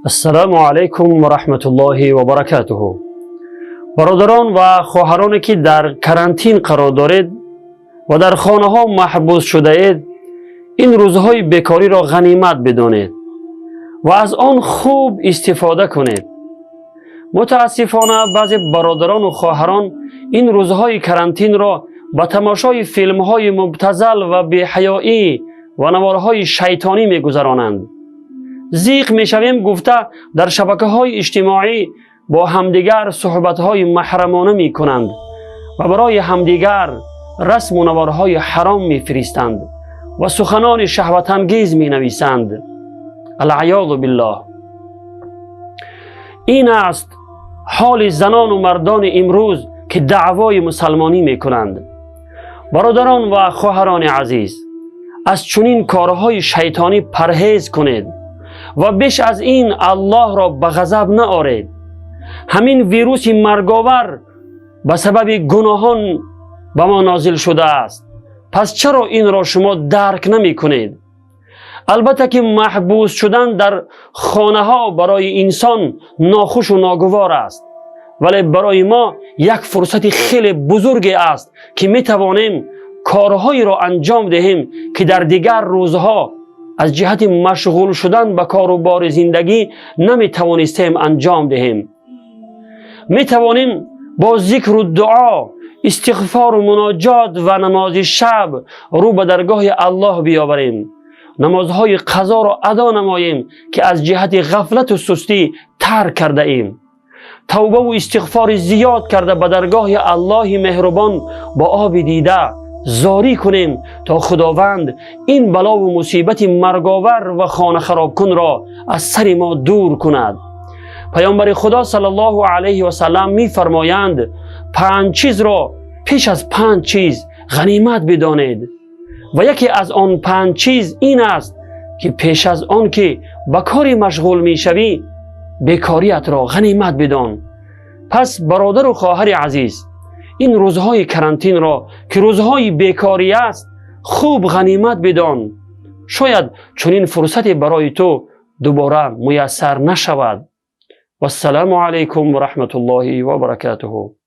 السلام علیکم و رحمت الله و برکاته. برادران و خواهرانی که در کرانتین قرار دارید و در خانه ها محبوس شده اید، این روزهای بیکاری را غنیمت بدانید و از آن خوب استفاده کنید. متاسفانه بعضی برادران و خواهران این روزهای کرانتین را به تماشای فیلم های مبتذل و بی‌حیایی و نوارهای شیطانی می‌گذرانند. زیغ میشویم گفته در شبکه‌های اجتماعی با همدیگر صحبت‌های محرمانه می‌کنند و برای همدیگر رسم و نوارهای حرام می‌فرستند و سخنان شهوت انگیز می‌نویسند. العیاذ بالله. این است حال زنان و مردان امروز که دعوای مسلمانی می‌کنند. برادران و خواهران عزیز، از چنین کارهای شیطانی پرهیز کنید و بیش از این الله را به غضب نآرید. همین ویروس مرگاور به سبب گناهان به ما نازل شده است. پس چرا این را شما درک نمی کنید؟ البته که محبوس شدن در خانه ها برای انسان ناخوش و ناگوار است، ولی برای ما یک فرصت خیلی بزرگی است که می توانیم کارهایی را انجام دهیم که در دیگر روزها از جهت مشغول شدن به کار و بار زندگی نمی توانستیم انجام دهیم. می توانیم با ذکر و دعا، استغفار و مناجات و نماز شب رو به درگاه الله بیاوریم. نمازهای قضا را ادا نماییم که از جهت غفلت و سستی ترک کرده ایم. توبه و استغفار زیاد کرده به درگاه الله مهربان با آب دیده زاری کنیم تا خداوند این بلا و مصیبت مرگاور و خانه خراب کن را از سر ما دور کند. پیامبر خدا صلی الله علیه و سلم می فرمایند 5 چیز را پیش از 5 چیز غنیمت بدانید و یکی از آن 5 چیز این است که پیش از آن که به کاری مشغول می شوی بیکاریت را غنیمت بدان. پس برادر و خواهر عزیز، این روزهای کرانتین را که روزهای بیکاری است خوب غنیمت بدان. شاید چنین فرصتی برای تو دوباره میسر نشود. و السلام علیکم و رحمت الله و برکاته.